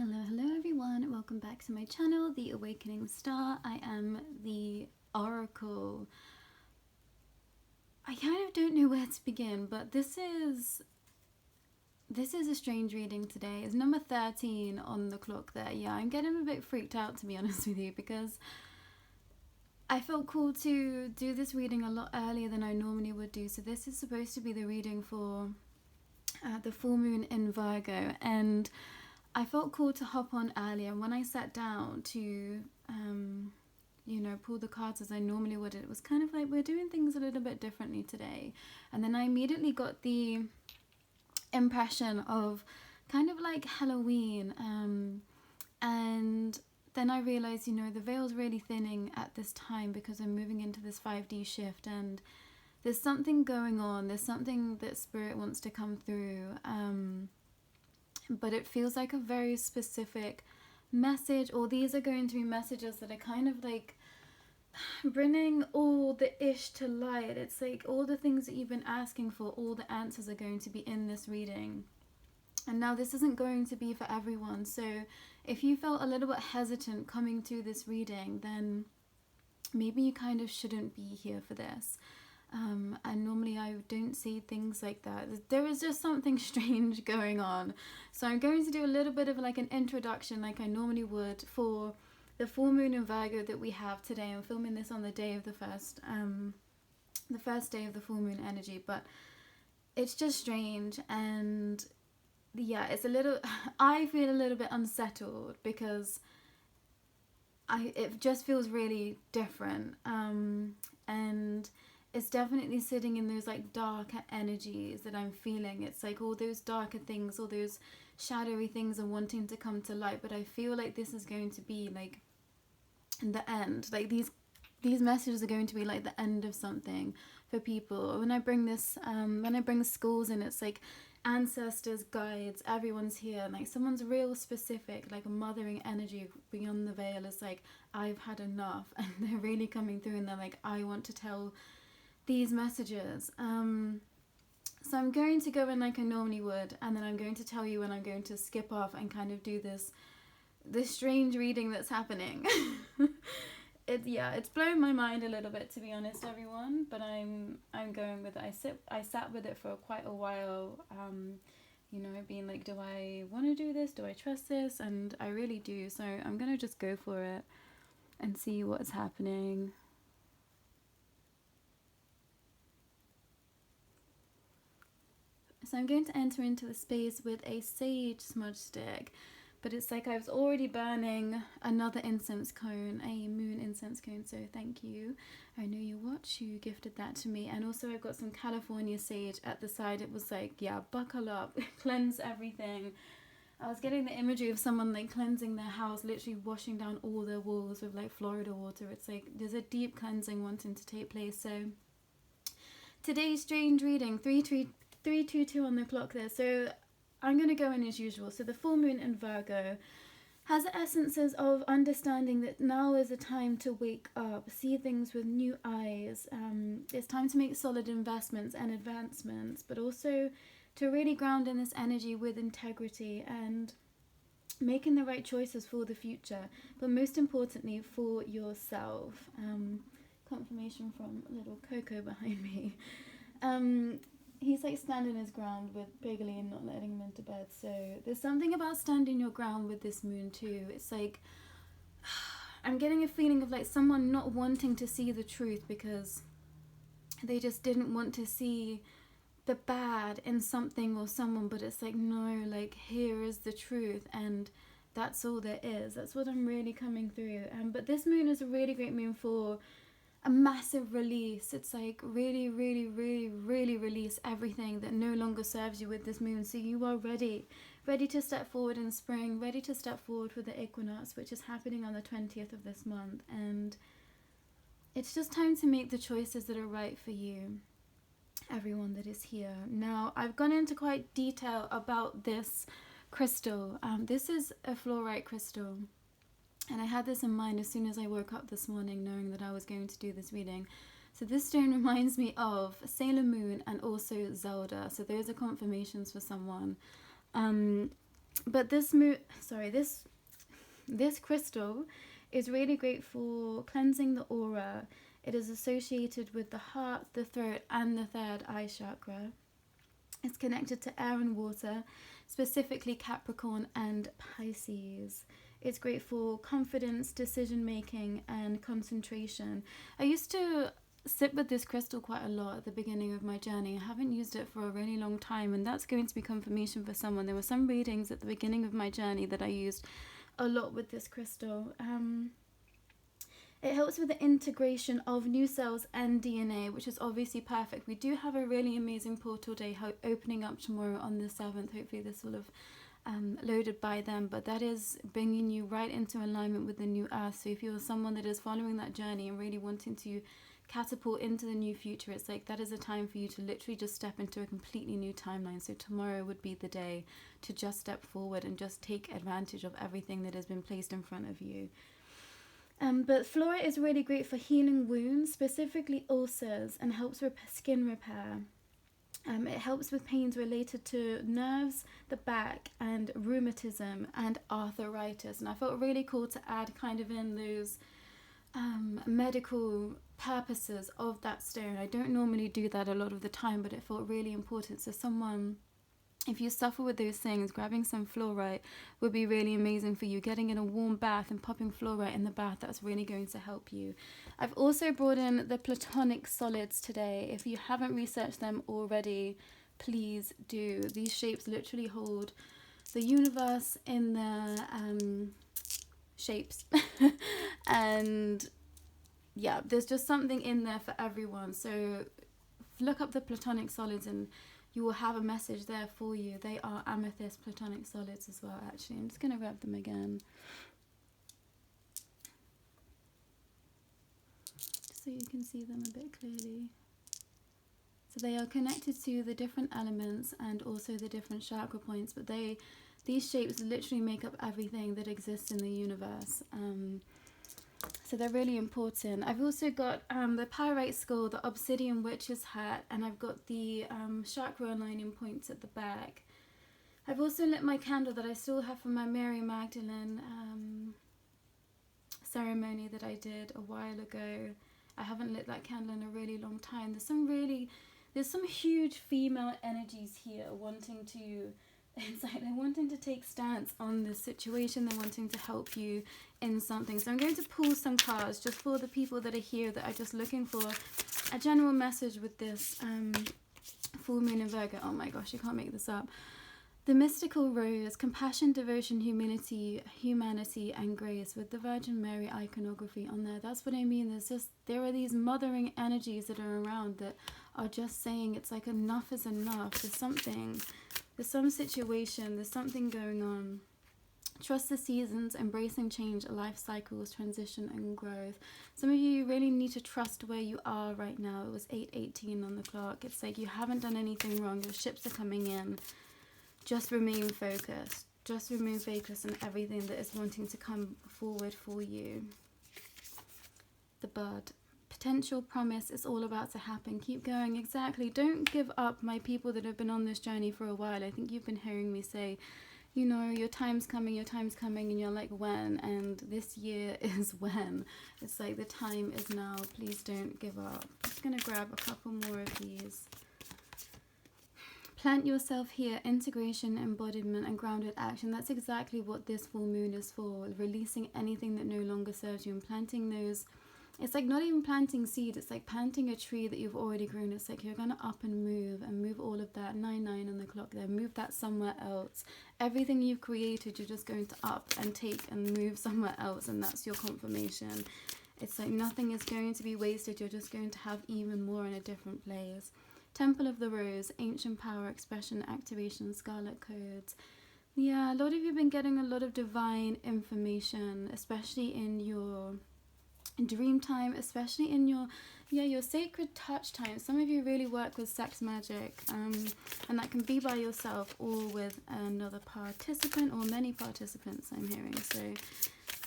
Hello everyone, welcome back to my channel, The Awakening Star. I am the Oracle. I kind of don't know where to begin, but this is a strange reading today. It's number 13 on the clock there. Yeah, I'm getting a bit freaked out, to be honest with you, because I felt called to do this reading a lot earlier than I normally would do. So this is supposed to be the reading for the full moon in Virgo, and I felt called to hop on earlier. And when I sat down to, pull the cards as I normally would, it was kind of like we're doing things a little bit differently today. And then I immediately got the impression of kind of like Halloween. And then I realized, the veil's really thinning at this time because I'm moving into this 5D shift, and there's something going on. There's something that Spirit wants to come through. But it feels like a very specific message, or these are going to be messages that are kind of like bringing all the ish to light. It's like all the things that you've been asking for, all the answers are going to be in this reading. And now this isn't going to be for everyone, so if you felt a little bit hesitant coming to this reading, then maybe you kind of shouldn't be here for this. And normally I don't say things like that. There is just something strange going on. So I'm going to do a little bit of like an introduction like I normally would for the full moon in Virgo that we have today. I'm filming this on the day of the first day of the full moon energy, but it's just strange. And yeah, it's a little, I feel a little bit unsettled because it just feels really different. And it's definitely sitting in those like darker energies that I'm feeling. It's like all those darker things, all those shadowy things are wanting to come to light. But I feel like this is going to be like the end. Like these messages are going to be like the end of something for people. When I bring this, when I bring schools in, it's like ancestors, guides, everyone's here. And like someone's real specific, like a mothering energy beyond the veil is like, I've had enough. And they're really coming through and they're like, I want to tell these messages. So I'm going to go in like I normally would, and then I'm going to tell you when I'm going to skip off and kind of do this strange reading that's happening. It's blown my mind a little bit, to be honest, everyone, but I'm going with it. I sat with it for quite a while, being like, do I want to do this? Do I trust this? And I really do. So I'm going to just go for it and see what's happening. So I'm going to enter into the space with a sage smudge stick, but it's like I was already burning another incense cone, a moon incense cone, so thank you. I know you watch, you gifted that to me. And also I've got some California sage at the side. It was like, yeah, buckle up, cleanse everything. I was getting the imagery of someone like cleansing their house, literally washing down all their walls with like Florida water. It's like there's a deep cleansing wanting to take place. So today's strange reading, 322 on the clock there. So I'm going to go in as usual. So the full moon in Virgo has the essences of understanding that now is a time to wake up, see things with new eyes. It's time to make solid investments and advancements, but also to really ground in this energy with integrity and making the right choices for the future, but most importantly for yourself. Confirmation from little Coco behind me. He's like standing his ground with Bigley and not letting him into bed. So there's something about standing your ground with this moon too. It's like I'm getting a feeling of like someone not wanting to see the truth because they just didn't want to see the bad in something or someone, but it's like, no, like here is the truth, and that's all there is. That's what I'm really coming through. But this moon is a really great moon for a massive release. It's like really, really, really, really release everything that no longer serves you with this moon. So you are ready to step forward in spring, ready to step forward for the equinox, which is happening on the 20th of this month. And it's just time to make the choices that are right for you, everyone that is here. Now, I've gone into quite detail about this crystal. This is a fluorite crystal. And I had this in mind as soon as I woke up this morning, knowing that I was going to do this reading. So this stone reminds me of Sailor Moon and also Zelda. So those are confirmations for someone. But this crystal is really great for cleansing the aura. It is associated with the heart, the throat, and the third eye chakra. It's connected to air and water, specifically Capricorn and Pisces. It's great for confidence, decision making, and concentration. I used to sit with this crystal quite a lot at the beginning of my journey. I haven't used it for a really long time, and that's going to be confirmation for someone. There were some readings at the beginning of my journey that I used a lot with this crystal. It helps with the integration of new cells and DNA, which is obviously perfect. We do have a really amazing portal day opening up tomorrow on the 7th. Hopefully this will have loaded by then, but that is bringing you right into alignment with the new earth. So if you're someone that is following that journey and really wanting to catapult into the new future, it's like that is a time for you to literally just step into a completely new timeline. So tomorrow would be the day to just step forward and just take advantage of everything that has been placed in front of you. But flora is really great for healing wounds, specifically ulcers, and helps with skin repair. It helps with pains related to nerves, the back, and rheumatism and arthritis. And I felt really cool to add kind of in those medical purposes of that stone. I don't normally do that a lot of the time, but it felt really important. So someone, if you suffer with those things, grabbing some fluorite would be really amazing for you. Getting in a warm bath and popping fluorite in the bath, that's really going to help you. I've also brought in the platonic solids today. If you haven't researched them already, please do. These shapes literally hold the universe in their shapes. And yeah, there's just something in there for everyone. So look up the platonic solids and you will have a message there for you. They are amethyst platonic solids as well, actually. I'm just going to grab them again, just so you can see them a bit clearly. So they are connected to the different elements and also the different chakra points, but these shapes literally make up everything that exists in the universe. So they're really important. I've also got the pyrite skull, the obsidian witch's hat, and I've got the chakra aligning points at the back. I've also lit my candle that I still have from my Mary Magdalene ceremony that I did a while ago. I haven't lit that candle in a really long time. There's some huge female energies here wanting to, it's like they're wanting to take stance on this situation. They're wanting to help you in something. So I'm going to pull some cards just for the people that are here that are just looking for a general message with this full moon in Virgo. Oh my gosh, you can't make this up. The mystical rose, compassion, devotion, humility, humanity, and grace, with the Virgin Mary iconography on there. That's what I mean. There are these mothering energies that are around that are just saying it's like enough is enough. There's some situation, there's something going on. Trust the seasons, embracing change, life cycles, transition, and growth. Some of you really need to trust where you are right now. It was 8:18 on the clock. It's like you haven't done anything wrong. Your ships are coming in. Just remain focused. Just remain focused on everything that is wanting to come forward for you. The bud. Potential, promise, it's all about to happen. Keep going. Exactly. Don't give up, my people that have been on this journey for a while. I think you've been hearing me say, you know, your time's coming, and you're like, when? And this year is when. It's like the time is now. Please don't give up. I'm just going to grab a couple more of these. Plant yourself here, integration, embodiment, and grounded action. That's exactly what this full moon is for. Releasing anything that no longer serves you and planting those. It's like not even planting seed. It's like planting a tree that you've already grown. It's like you're going to up and move all of that. 9:09 on the clock there. Move that somewhere else. Everything you've created, you're just going to up and take and move somewhere else. And that's your confirmation. It's like nothing is going to be wasted. You're just going to have even more in a different place. Temple of the Rose, ancient power, expression, activation, scarlet codes. Yeah, a lot of you have been getting a lot of divine information, especially in your dream time, especially in your sacred touch time. Some of you really work with sex magic, and that can be by yourself or with another participant or many participants, I'm hearing. So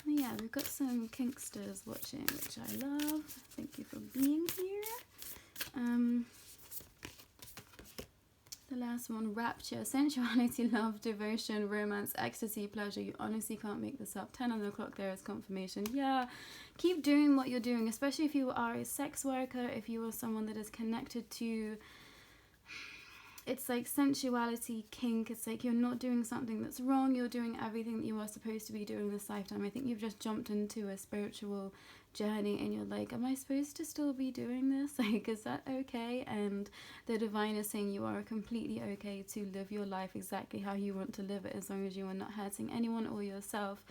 yeah, we've got some kinksters watching, which I love. Thank you for being here. The last one, rapture, sensuality, love, devotion, romance, ecstasy, pleasure. You honestly can't make this up. 10 on the clock, there is confirmation. Yeah, keep doing what you're doing, especially if you are a sex worker, if you are someone that is connected to, it's like sensuality, kink. It's like you're not doing something that's wrong. You're doing everything that you are supposed to be doing this lifetime. I think you've just jumped into a spiritual journey and you're like, am I supposed to still be doing this? Like, is that okay? And the divine is saying you are completely okay to live your life exactly how you want to live it, as long as you are not hurting anyone or yourself.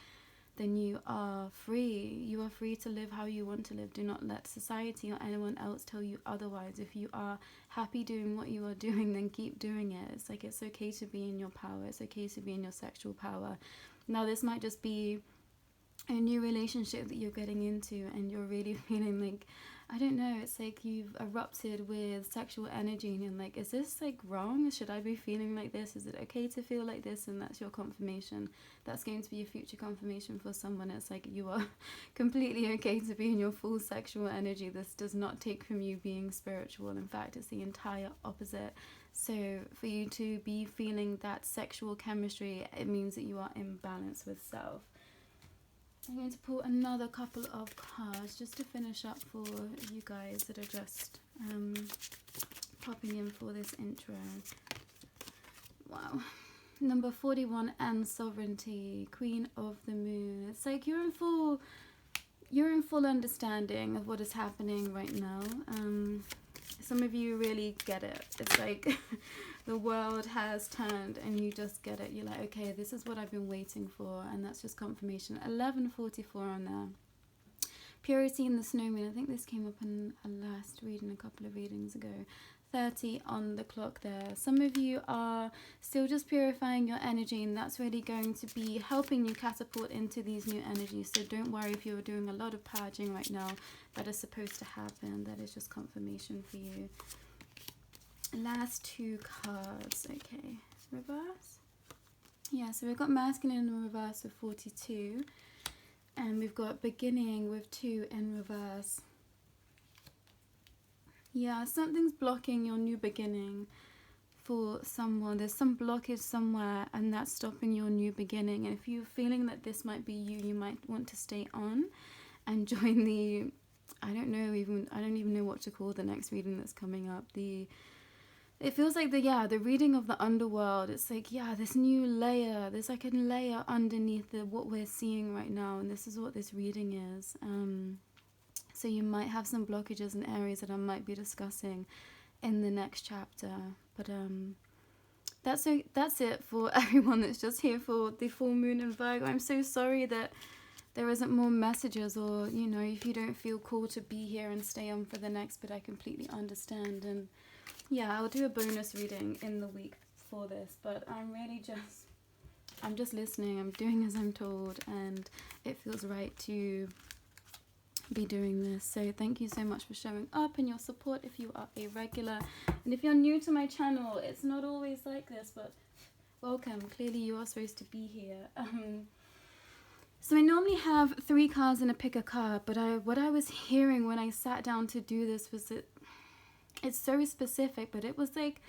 Then you are free. You are free to live how you want to live. Do not let society or anyone else tell you otherwise. If you are happy doing what you are doing, then keep doing it. It's like, it's okay to be in your power. It's okay to be in your sexual power. Now, this might just be a new relationship that you're getting into and you're really feeling like, I don't know, it's like you've erupted with sexual energy and you're like, is this like wrong? Should I be feeling like this? Is it okay to feel like this? And that's your confirmation. That's going to be a future confirmation for someone. It's like you are completely okay to be in your full sexual energy. This does not take from you being spiritual. In fact, it's the entire opposite. So for you to be feeling that sexual chemistry, it means that you are in balance with self. I'm going to pull another couple of cards just to finish up for you guys that are just popping in for this intro. Wow. Number 41, and sovereignty, Queen of the Moon. It's like you're in full understanding of what is happening right now. Some of you really get it. It's like the world has turned and you just get it. You're like, okay, this is what I've been waiting for, and that's just confirmation. 1144 on there. Purity in the snowman. I think this came up in a last reading a couple of readings ago. 30 on the clock there. Some of you are still just purifying your energy, and that's really going to be helping you catapult into these new energies. So don't worry if you're doing a lot of purging right now. That is supposed to happen. That is just confirmation for you. Last two cards. Okay, reverse. Yeah, so we've got masculine in reverse with 42, and we've got beginning with 2 in reverse. Yeah, something's blocking your new beginning for someone. There's some blockage somewhere, and that's stopping your new beginning. And if you're feeling that this might be you, you might want to stay on and join the, I don't even know what to call the next reading that's coming up. It feels like the reading of the underworld. It's like, yeah, this new layer. There's like a layer underneath what we're seeing right now, and this is what this reading is. So you might have some blockages in areas that I might be discussing in the next chapter. But that's it for everyone that's just here for the full moon in Virgo. I'm so sorry that there isn't more messages, or, you know, if you don't feel called to be here and stay on for the next, but I completely understand. And yeah, I'll do a bonus reading in the week for this, but I'm just listening. I'm doing as I'm told, and it feels right to be doing this. So thank you so much for showing up and your support if you are a regular. And if you're new to my channel, it's not always like this, but welcome. Clearly you are supposed to be here. So I normally have 3 cards and a pick a card, but what I was hearing when I sat down to do this was that it's so specific, but it was like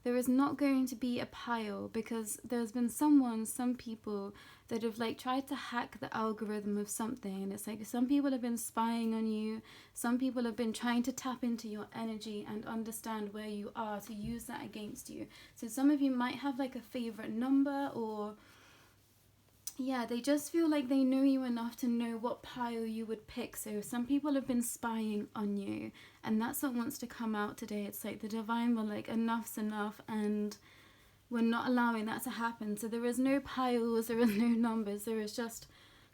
there is not going to be a pile, because there's been some people that have like tried to hack the algorithm of something, and it's like some people have been spying on you, some people have been trying to tap into your energy and understand where you are to use that against you. So some of you might have like a favorite number, or yeah, they just feel like they know you enough to know what pile you would pick. So some people have been spying on you, and that's what wants to come out today. It's like the divine were like, enough's enough, and we're not allowing that to happen. So there is no piles, there is no numbers, there is just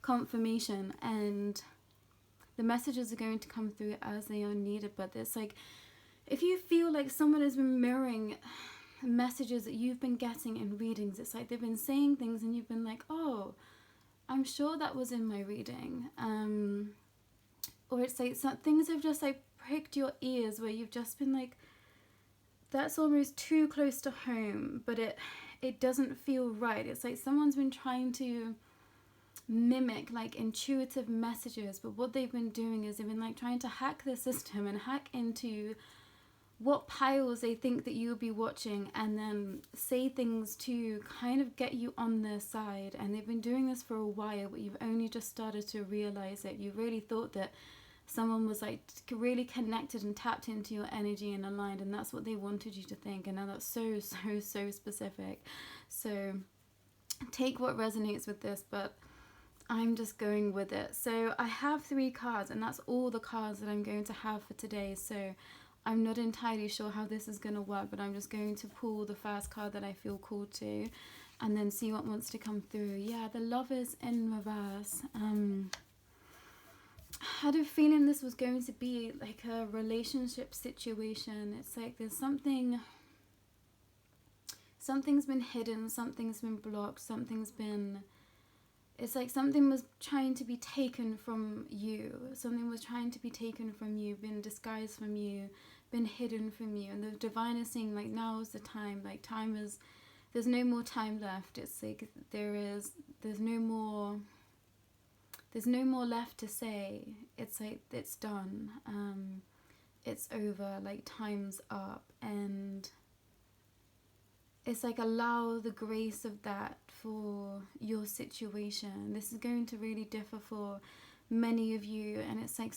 confirmation, and the messages are going to come through as they are needed. But it's like, if you feel like someone has been mirroring messages that you've been getting in readings, it's like they've been saying things and you've been like, oh, I'm sure that was in my reading, or it's like some things have just like pricked your ears, where you've just been like, that's almost too close to home, but it doesn't feel right. It's like someone's been trying to mimic like intuitive messages, but what they've been doing is they've been like trying to hack the system and hack into what piles they think that you'll be watching, and then say things to kind of get you on their side. And they've been doing this for a while, but you've only just started to realize it. You really thought that someone was like really connected and tapped into your energy and aligned, and that's what they wanted you to think. And now that's so specific. So take what resonates with this, but I'm just going with it. So I have 3 cards, and that's all the cards that I'm going to have for today. So I'm not entirely sure how this is going to work, but I'm just going to pull the first card that I feel called to, and then see what wants to come through. Yeah, the Lovers in reverse. I had a feeling this was going to be like a relationship situation. It's like there's something's been hidden, something's been blocked, it's like something was trying to be taken from you. Something was trying to be taken from you, been disguised from you, been hidden from you. And the divine is saying, like, now is the time. Like, there's no more time left. It's like there's no more left to say. It's like it's done. It's over. Like, time's up. And it's like, allow the grace of that for your situation. This is going to really differ for many of you, and it's like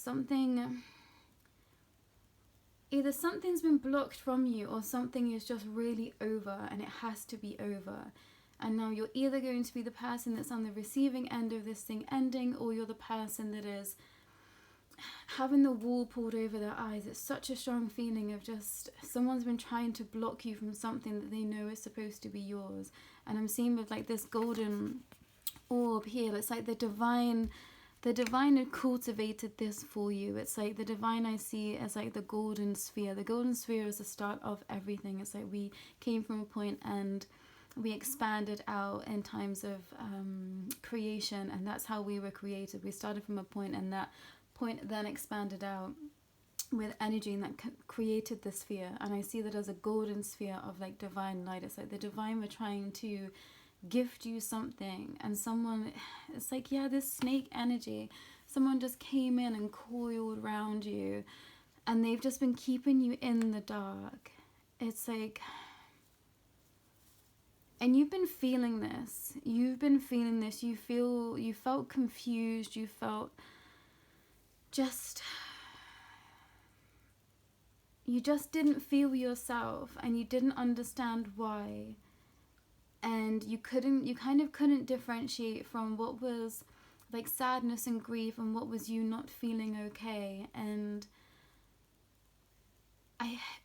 either something's been blocked from you, or something is just really over and it has to be over. And now you're either going to be the person that's on the receiving end of this thing ending, or you're the person that is having the wool pulled over their eyes. It's such a strong feeling of just someone's been trying to block you from something that they know is supposed to be yours. And I'm seeing with like this golden orb here, it's like the divine had cultivated this for you. It's like the divine I see as like the golden sphere. The golden sphere is the start of everything. It's like we came from a point and we expanded out in times of creation, and that's how we were created. We started from a point, and that point then expanded out with energy, and that created the sphere. And I see that as a golden sphere of like divine light. It's like the divine were trying to gift you something, and someone, it's like, yeah, this snake energy, someone just came in and coiled around you, and they've just been keeping you in the dark. It's like, and you've been feeling this. You felt confused. You felt you just didn't feel yourself, and you didn't understand why. And you kind of couldn't differentiate from what was like sadness and grief and what was you not feeling okay. And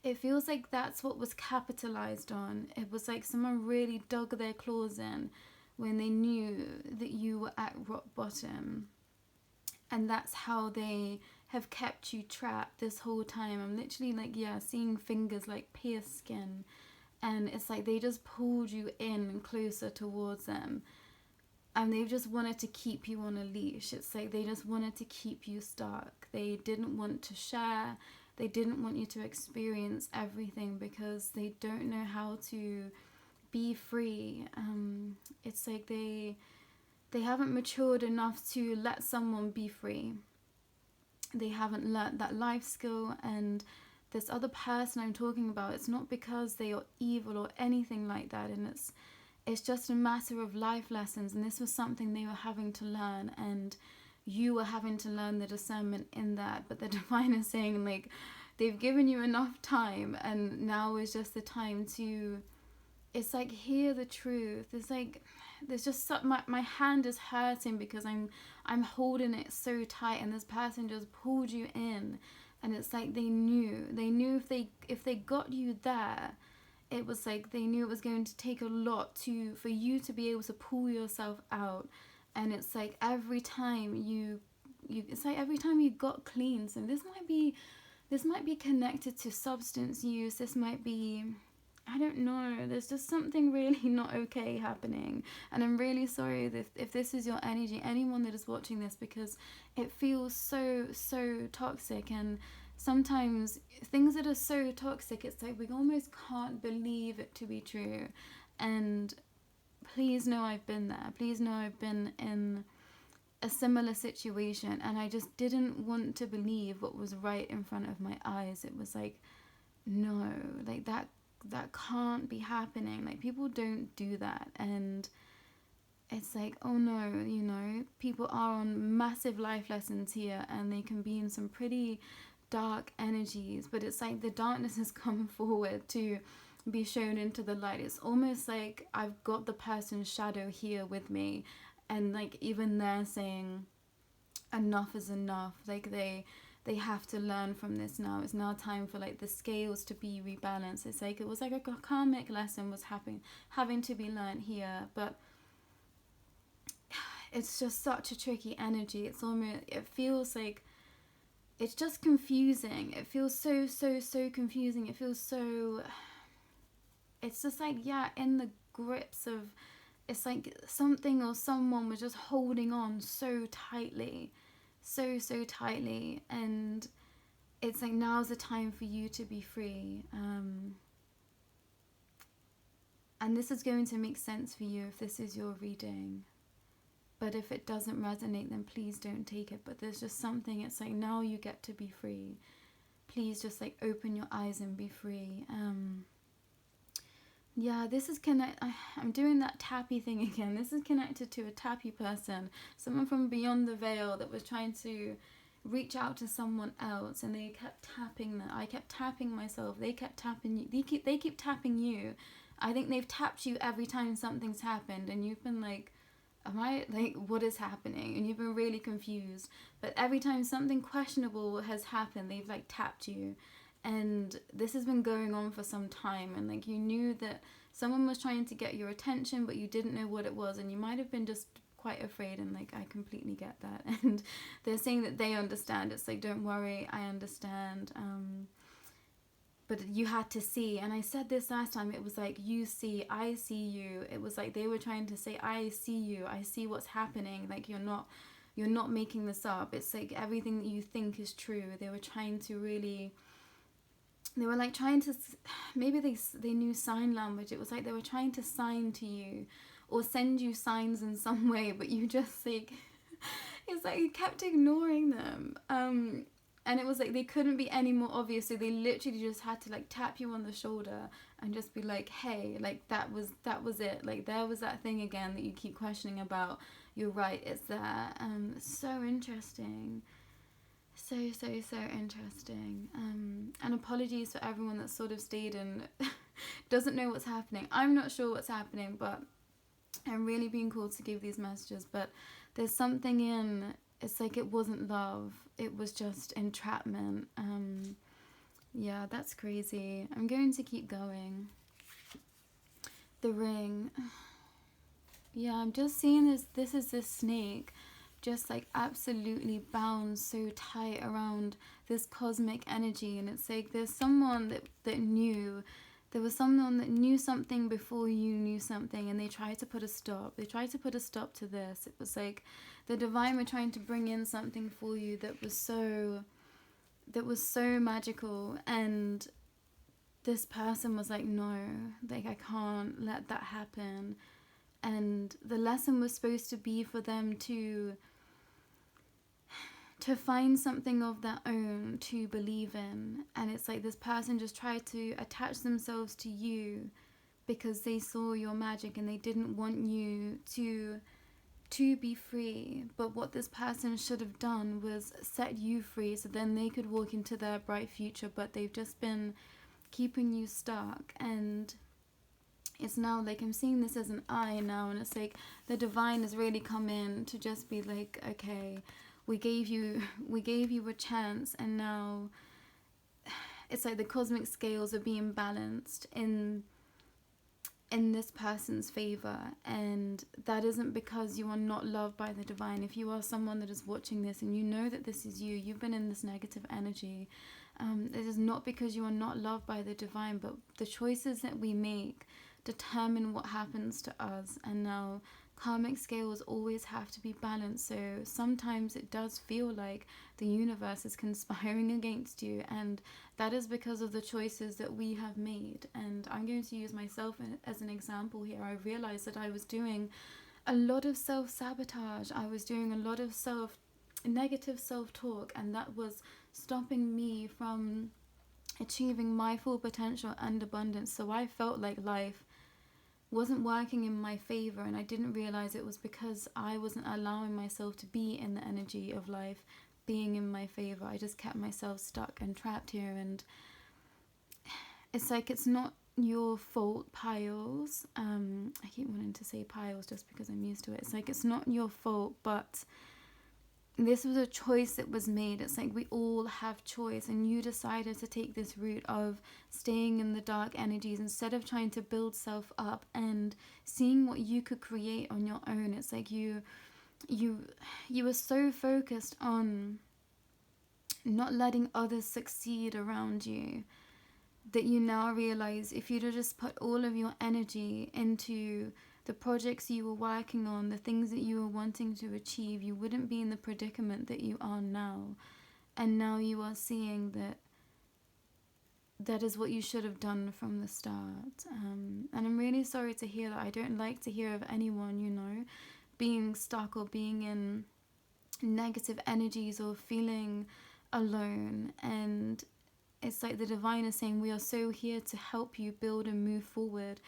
it feels like that's what was capitalized on. It was like someone really dug their claws in when they knew that you were at rock bottom. And that's how they have kept you trapped this whole time. I'm literally like, yeah, seeing fingers like pierce skin. And it's like they just pulled you in closer towards them. And they just wanted to keep you on a leash. It's like they just wanted to keep you stuck. They didn't want to share. They didn't want you to experience everything because they don't know how to be free. It's like they haven't matured enough to let someone be free. They haven't learnt that life skill. And this other person I'm talking about, it's not because they are evil or anything like that. And it's just a matter of life lessons. And this was something they were having to learn. And you were having to learn the discernment in that. But the divine is saying, like, they've given you enough time, and now is just the time to, it's like, hear the truth. It's like there's just my hand is hurting because I'm holding it so tight, and this person just pulled you in. And it's like they knew if they got you there, it was like they knew it was going to take a lot for you to be able to pull yourself out. And it's like every time you got clean. So this might be connected to substance use. This might be, I don't know, there's just something really not okay happening. And I'm really sorry if this is your energy, anyone that is watching this, because it feels so toxic. And sometimes things that are so toxic, it's like we almost can't believe it to be true. And please know I've been there. Please know I've been in a similar situation, and I just didn't want to believe what was right in front of my eyes. It was like no, like that can't be happening. Like, people don't do that. And it's like, oh no, you know, people are on massive life lessons here, and they can be in some pretty dark energies, but it's like the darkness has come forward to be shown into the light. It's almost like I've got the person's shadow here with me, and like even they're saying enough is enough. Like they have to learn from this now. It's now time for like the scales to be rebalanced. It's like it was like a karmic lesson was having to be learned here, but it's just such a tricky energy. It's almost, it feels like it's just confusing. It feels so confusing. It feels so, it's just like, yeah, in the grips of, it's like something or someone was just holding on so tightly, so tightly, and it's like now's the time for you to be free. And this is going to make sense for you if this is your reading. But if it doesn't resonate, then please don't take it. But there's just something, it's like now you get to be free. Please just like open your eyes and be free. Yeah, this is I'm doing that tappy thing again. This is connected to a tappy person. Someone from beyond the veil that was trying to reach out to someone else, and they kept tapping them. I kept tapping myself. They kept tapping you. They keep tapping you. I think they've tapped you every time something's happened, and you've been like, am I, like, what is happening? And you've been really confused. But every time something questionable has happened, they've like tapped you. And this has been going on for some time, and like you knew that someone was trying to get your attention, but you didn't know what it was, and you might have been just quite afraid. And like I completely get that. And they're saying that they understand. It's like, don't worry, I understand. But you had to see, and I said this last time, it was like, you see, I see you. It was like they were trying to say, I see you, I see what's happening. Like you're not making this up. It's like everything that you think is true. They were trying to really, they were like trying to, maybe they knew sign language. It was like they were trying to sign to you or send you signs in some way, but you just like, it's like you kept ignoring them. And it was like they couldn't be any more obvious, so they literally just had to like tap you on the shoulder and just be like, hey, like that was it. Like there was that thing again that you keep questioning about. You're right, it's there. So interesting. So interesting. And apologies for everyone that sort of stayed and doesn't know what's happening. I'm not sure what's happening, but I'm really being called to give these messages. But there's something in, it's like it wasn't love, it was just entrapment. Yeah, that's crazy. I'm going to keep going. The ring. Yeah, I'm just seeing this is this snake just like absolutely bound so tight around this cosmic energy. And it's like there's someone that knew, there was someone that knew something before you knew something, and they tried to put a stop. They tried to put a stop to this. It was like the divine were trying to bring in something for you that was so magical, and this person was like, no, like I can't let that happen. And the lesson was supposed to be for them to find something of their own to believe in. And it's like this person just tried to attach themselves to you because they saw your magic and they didn't want you to be free. But what this person should have done was set you free so then they could walk into their bright future. But they've just been keeping you stuck. And it's now like I'm seeing this as an eye now, and it's like the divine has really come in to just be like, okay, we gave you a chance, and now it's like the cosmic scales are being balanced in this person's favor. And that isn't because you are not loved by the divine. If you are someone that is watching this and you know that this is you've been in this negative energy, it is not because you are not loved by the divine, but the choices that we make determine what happens to us. And now karmic scales always have to be balanced. So sometimes it does feel like the universe is conspiring against you, and that is because of the choices that we have made. And I'm going to use myself as an example here. I realized that I was doing a lot of self-sabotage. I was doing a lot of negative self-talk, and that was stopping me from achieving my full potential and abundance. So I felt like life wasn't working in my favor, and I didn't realize it was because I wasn't allowing myself to be in the energy of life being in my favor. I just kept myself stuck and trapped here, and it's like, it's not your fault, Piles. I keep wanting to say Piles just because I'm used to it. It's like, it's not your fault, but this was a choice that was made. It's like, we all have choice, and you decided to take this route of staying in the dark energies instead of trying to build self up and seeing what you could create on your own. It's like you were so focused on not letting others succeed around you that you now realize if you'd have just put all of your energy into the projects you were working on, the things that you were wanting to achieve, you wouldn't be in the predicament that you are now. And now you are seeing that that is what you should have done from the start. And I'm really sorry to hear that. I don't like to hear of anyone, you know, being stuck or being in negative energies or feeling alone. And it's like the divine is saying, we are so here to help you build and move forward,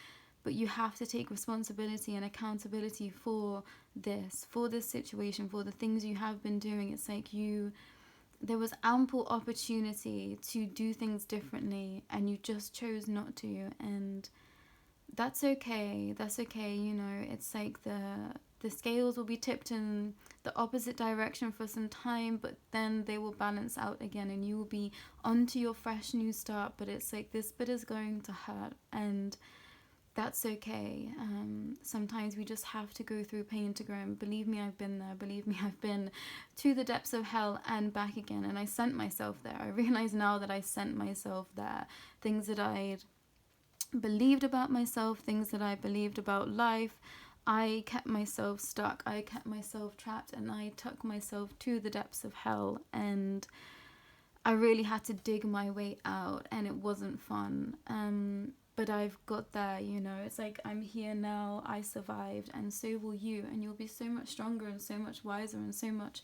but you have to take responsibility and accountability for this situation, for the things you have been doing. It's like there was ample opportunity to do things differently, and you just chose not to, and that's okay. You know, it's like the scales will be tipped in the opposite direction for some time, but then they will balance out again, and you will be onto your fresh new start. But it's like, this bit is going to hurt, and that's okay. Sometimes we just have to go through pain to grow. And believe me, I've been there. Believe me, I've been to the depths of hell and back again. And I sent myself there. I realize now that I sent myself there. Things that I'd believed about myself, things that I believed about life, I kept myself stuck. I kept myself trapped, and I took myself to the depths of hell. And I really had to dig my way out, and it wasn't fun. But I've got there, you know. It's like, I'm here now, I survived, and so will you. And you'll be so much stronger and so much wiser and so much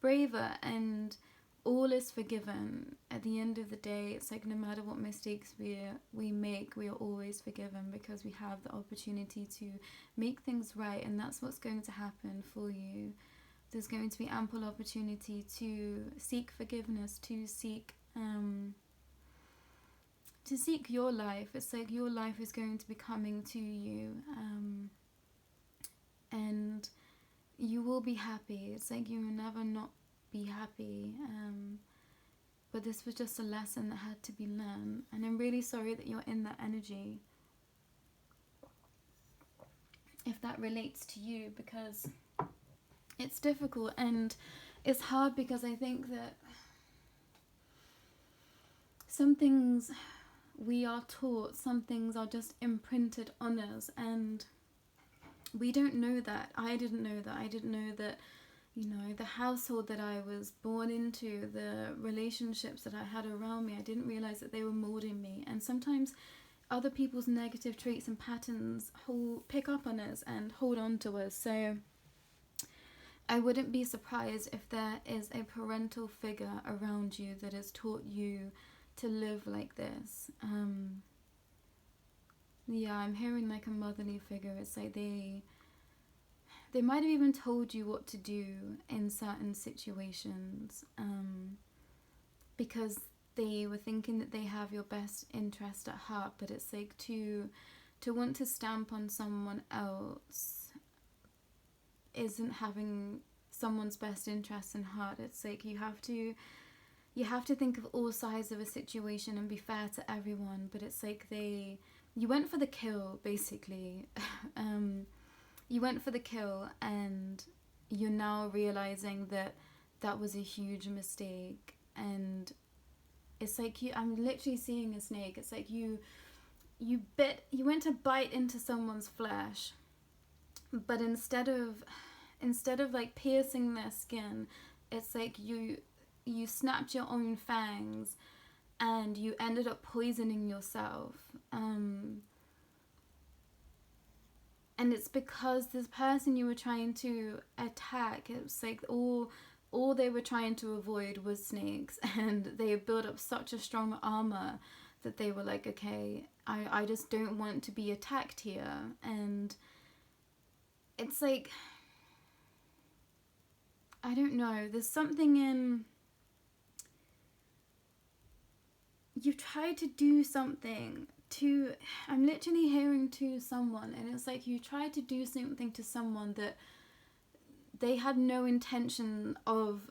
braver, and all is forgiven. At the end of the day, it's like, no matter what mistakes we make, we are always forgiven, because we have the opportunity to make things right, and that's what's going to happen for you. There's going to be ample opportunity to seek forgiveness, to seek your life. It's like, your life is going to be coming to you, and you will be happy. It's like, you will never not be happy, but this was just a lesson that had to be learned, and I'm really sorry that you're in that energy, if that relates to you, because it's difficult and it's hard, because I think that some things we are taught, some things are just imprinted on us, and we don't know that. I didn't know that, you know, the household that I was born into, the relationships that I had around me, I didn't realize that they were molding me. And sometimes other people's negative traits and patterns pick up on us and hold on to us. So I wouldn't be surprised if there is a parental figure around you that has taught you to live like this. Yeah, I'm hearing like a motherly figure. It's like they might have even told you what to do in certain situations, because they were thinking that they have your best interest at heart. But it's like, to want to stamp on someone else isn't having someone's best interest in heart. It's like, you have to think of all sides of a situation and be fair to everyone. But it's like, you went for the kill, basically. You went for the kill, and you're now realizing that that was a huge mistake. And it's like, I'm literally seeing a snake. It's like, you went to bite into someone's flesh, but instead of like piercing their skin, it's like you snapped your own fangs, and you ended up poisoning yourself. And it's because this person you were trying to attack, it's like all all they were trying to avoid was snakes, and they built up such a strong armor that they were like, okay, I just don't want to be attacked here. And it's like, I don't know, there's something in, you try to do something to, I'm literally hearing to someone, and it's like you try to do something to someone that they had no intention of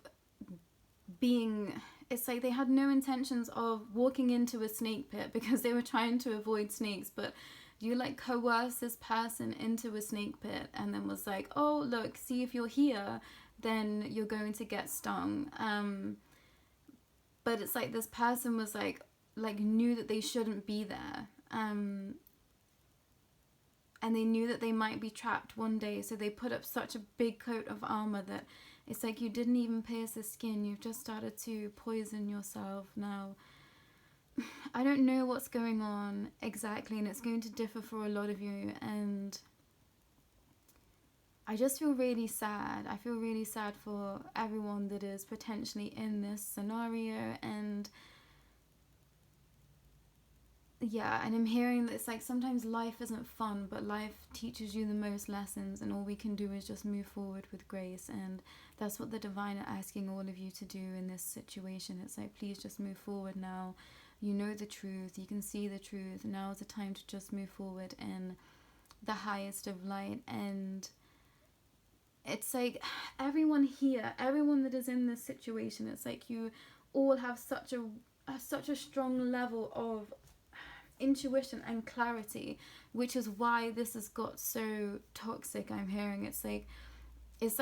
being, it's like they had no intentions of walking into a snake pit because they were trying to avoid snakes, but you like coerce this person into a snake pit and then was like, oh look, see, if you're here then you're going to get stung. But it's like this person was like knew that they shouldn't be there, and they knew that they might be trapped one day, so they put up such a big coat of armor that it's like you didn't even pierce the skin, you've just started to poison yourself. Now, I don't know what's going on exactly, and it's going to differ for a lot of you, and I just feel really sad. I feel really sad for everyone that is potentially in this scenario. And yeah, and I'm hearing that it's like sometimes life isn't fun, but life teaches you the most lessons, and all we can do is just move forward with grace. And that's what the divine are asking all of you to do in this situation. It's like, please just move forward now. You know the truth, you can see the truth. Now is the time to just move forward in the highest of light. And it's like everyone here, everyone that is in this situation, it's like you all have such a strong level of intuition and clarity, which is why this has got so toxic. I'm hearing it is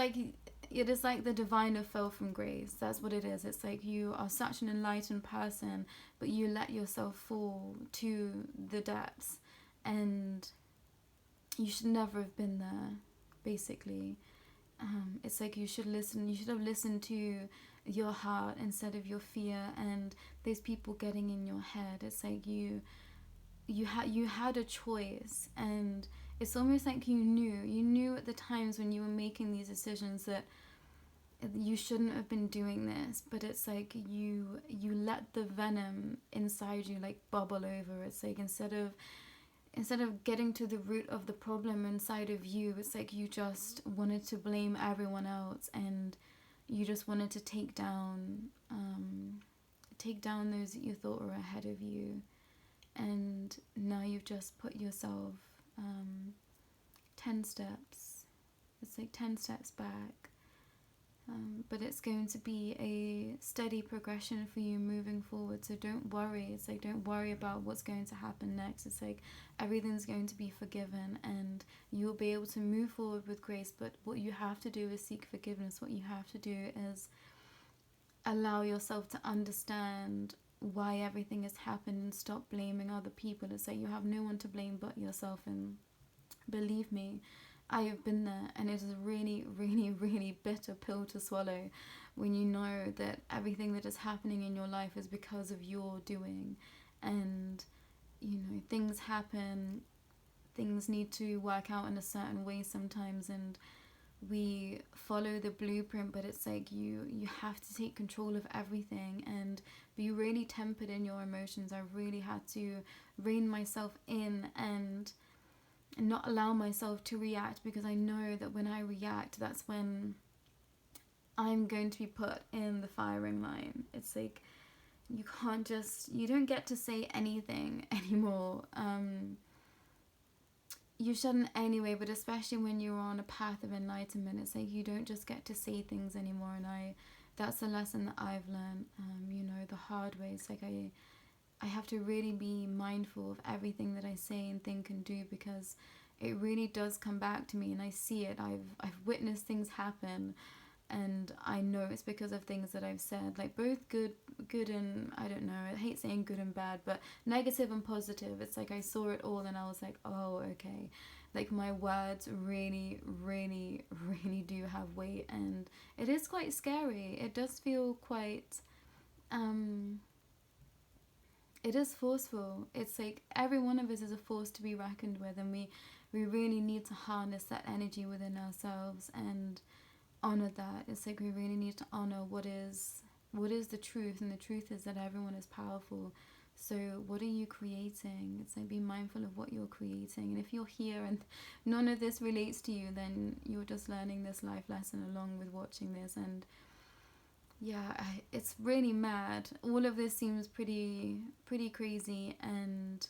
like the diviner fell from grace. That's what it is. It's like you are such an enlightened person, but you let yourself fall to the depths, and you should never have been there, basically. It's like you should have listened to your heart instead of your fear and those people getting in your head. It's like you had a choice, and it's almost like you knew at the times when you were making these decisions that you shouldn't have been doing this, but it's like you let the venom inside you like bubble over. It's like instead of getting to the root of the problem inside of you, it's like you just wanted to blame everyone else, and you just wanted to take down those that you thought were ahead of you. And now you've just put yourself 10 steps. It's like 10 steps back. But it's going to be a steady progression for you moving forward. So don't worry. It's like, don't worry about what's going to happen next. It's like everything's going to be forgiven, and you'll be able to move forward with grace. But what you have to do is seek forgiveness. What you have to do is allow yourself to understand why everything has happened and stop blaming other people. It's like you have no one to blame but yourself. And believe me, I have been there, and it is a really, really, really bitter pill to swallow when you know that everything that is happening in your life is because of your doing. And you know, things happen, things need to work out in a certain way sometimes, and we follow the blueprint, but it's like you have to take control of everything and be really tempered in your emotions. I really had to rein myself in and not allow myself to react, because I know that when I react, that's when I'm going to be put in the firing line. It's like you don't get to say anything anymore. You shouldn't anyway, but especially when you're on a path of enlightenment, it's like you don't just get to say things anymore. And that's a lesson that I've learned, the hard way. It's like I have to really be mindful of everything that I say and think and do, because it really does come back to me, and I see it. I've witnessed things happen, and I know it's because of things that I've said, like both good and, I don't know, I hate saying good and bad, but negative and positive. It's like I saw it all, and I was like, oh, okay, like my words really, really, really do have weight, and it is quite scary. It does feel quite it is forceful. It's like every one of us is a force to be reckoned with, and we really need to harness that energy within ourselves and honor that. It's like we really need to honor what is the truth, and the truth is that everyone is powerful. So what are you creating? It's like, be mindful of what you're creating. And if you're here and none of this relates to you, then you're just learning this life lesson along with watching this. And yeah, it's really mad. All of this seems pretty crazy, and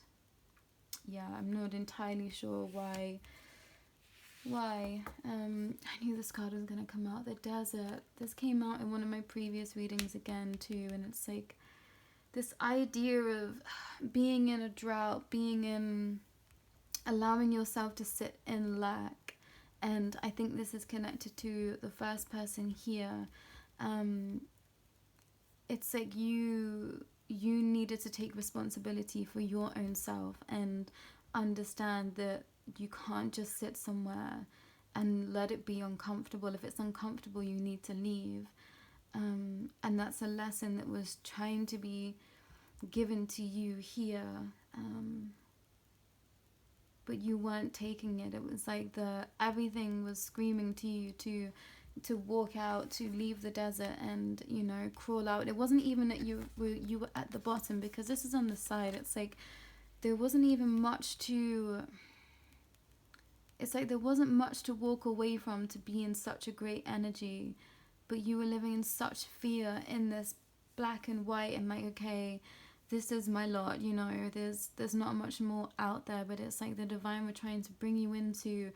yeah, I'm not entirely sure why. I knew this card was going to come out. The desert. This came out in one of my previous readings again too, and it's like this idea of being in a drought, allowing yourself to sit in lack. And I think this is connected to the first person here. It's like you needed to take responsibility for your own self and understand that you can't just sit somewhere and let it be uncomfortable. If it's uncomfortable, you need to leave. And that's a lesson that was trying to be given to you here, but you weren't taking it. It was like everything was screaming to you to walk out, to leave the desert and, you know, crawl out. It wasn't even that you were at the bottom, because this is on the side. It's like there wasn't even much to... It's like there wasn't much to walk away from to be in such a great energy, but you were living in such fear in this black and white, and like, okay, this is my lot, you know, there's not much more out there. But it's like the divine were trying to bring you into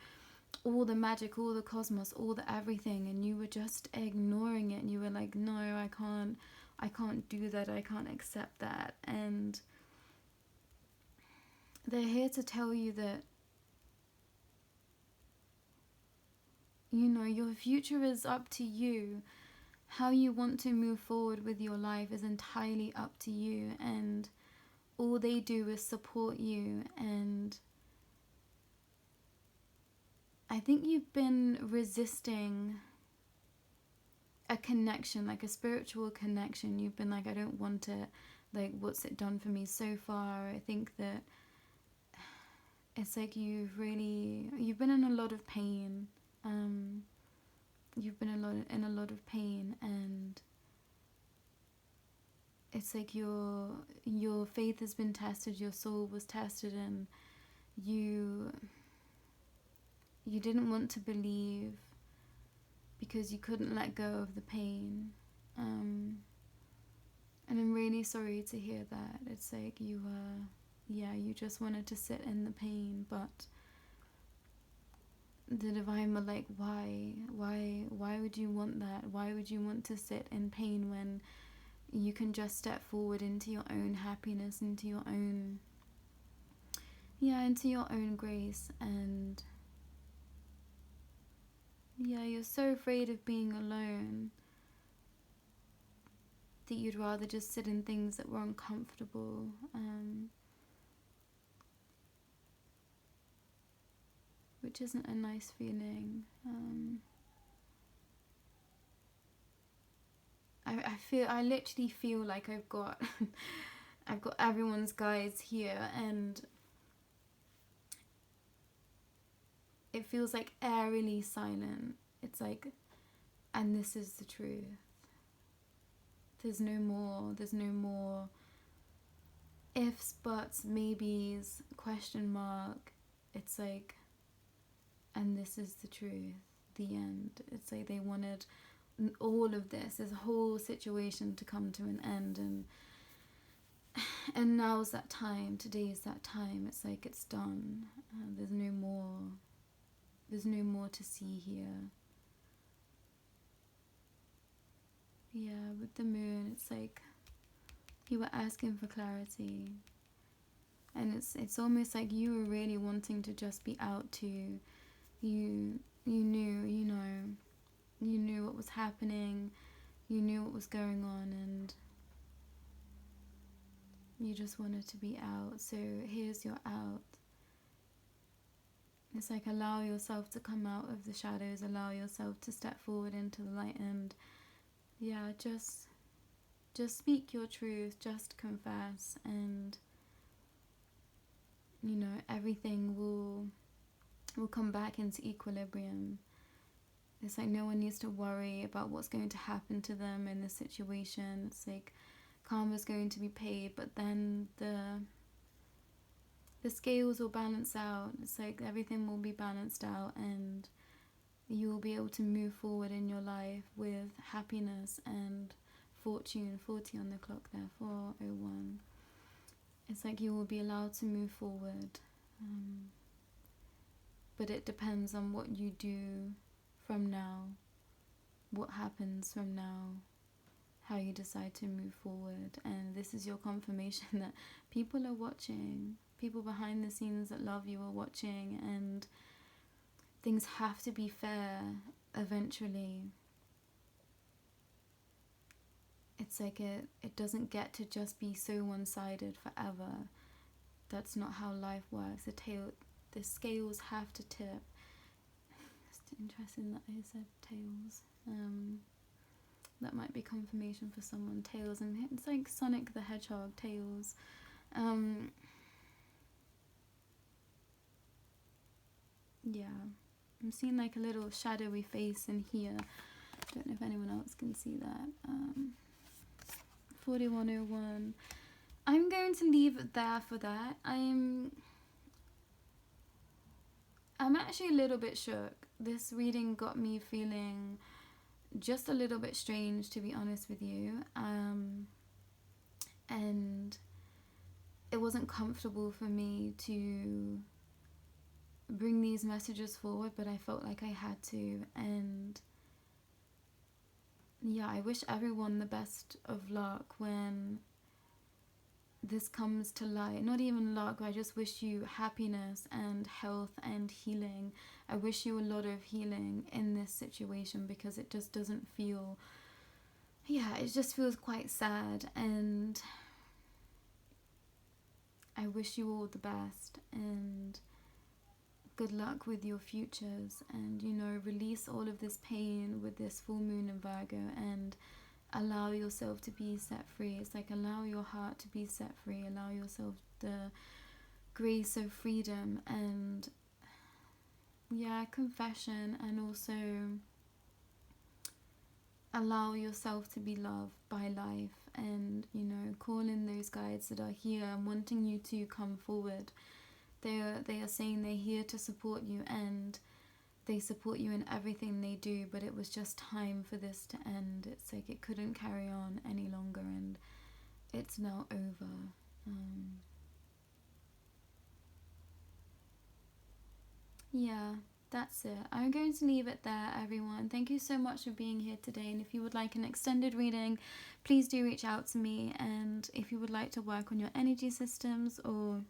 all the magic, all the cosmos, all the everything, and you were just ignoring it, and you were like, no, I can't do that, I can't accept that. And they're here to tell you that, you know, your future is up to you. How you want to move forward with your life is entirely up to you, and all they do is support you. And I think you've been resisting a connection, like a spiritual connection. You've been like, I don't want it, like, what's it done for me so far? I think that it's like you've been in a lot of pain. You've been in a lot of pain, and it's like your faith has been tested, your soul was tested, and you didn't want to believe because you couldn't let go of the pain. And I'm really sorry to hear that. It's like you just wanted to sit in the pain, but the divine were like, why would you want that? Why would you want to sit in pain when you can just step forward into your own happiness, into your own grace? And you're so afraid of being alone that you'd rather just sit in things that were uncomfortable. Which isn't a nice feeling. I literally feel like I've got everyone's guides here, and it feels like eerily silent. It's like, and this is the truth. There's no more ifs, buts, maybes, question mark. It's like, and this is the truth, the end. It's like they wanted all of this whole situation to come to an end, and now's that time. Today is that time. It's like it's done. There's no more to see here. Yeah, with the moon, it's like you were asking for clarity, and it's almost like you were really wanting to just be out too. You knew what was happening, you knew what was going on, and you just wanted to be out. So here's your out. It's like, allow yourself to come out of the shadows, allow yourself to step forward into the light, and just speak your truth, just confess, and everything will come back into equilibrium. it's like no one needs to worry about what's going to happen to them in this situation. It's like karma's going to be paid, but then the scales will balance out. It's like everything will be balanced out, and you will be able to move forward in your life with happiness and fortune. 40 on the clock there, 4:01. It's like you will be allowed to move forward, but it depends on what you do from now, what happens from now, how you decide to move forward. And this is your confirmation that people are watching. People behind the scenes that love you are watching, and things have to be fair eventually. It's like it doesn't get to just be so one-sided forever. That's not how life works. The scales have to tip. It's interesting that I said tails. That might be confirmation for someone. Tails, and it's like Sonic the Hedgehog, tails. Yeah, I'm seeing like a little shadowy face in here. Don't know if anyone else can see that. 4101. I'm going to leave it there for that. I'm actually a little bit shook. This reading got me feeling just a little bit strange, to be honest with you. And it wasn't comfortable for me to bring these messages forward, but I felt like I had to. And yeah, I wish everyone the best of luck when this comes to light. Not even luck, I just wish you happiness and health and healing. I wish you a lot of healing in this situation, because it just doesn't feel, it just feels quite sad. And I wish you all the best, and good luck with your futures. And release all of this pain with this full moon in Virgo, and allow yourself to be set free. It's like allow your heart to be set free. Allow yourself the grace of freedom, and confession, and also allow yourself to be loved by life. And call in those guides that are here and wanting you to come forward. They are saying they're here to support you, and they support you in everything they do, but it was just time for this to end. It's like it couldn't carry on any longer, and it's now over. That's it. I'm going to leave it there, everyone. Thank you so much for being here today, and if you would like an extended reading, please do reach out to me. And if you would like to work on your energy systems or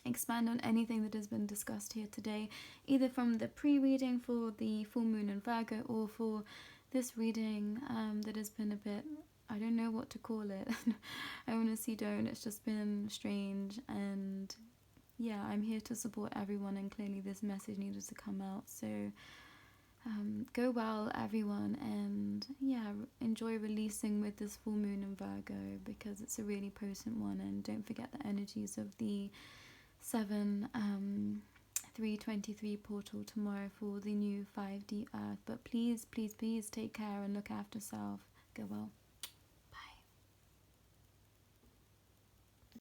expand on anything that has been discussed here today, either from the pre-reading for the full moon in Virgo, or for this reading that has been a bit, I don't know what to call it. I honestly don't. It's just been strange, and I'm here to support everyone, and clearly this message needed to come out. So go well, everyone, and enjoy releasing with this full moon in Virgo, because it's a really potent one. And don't forget the energies of the 323 portal tomorrow for the new 5D Earth. But please, please, please take care and look after self. Go well.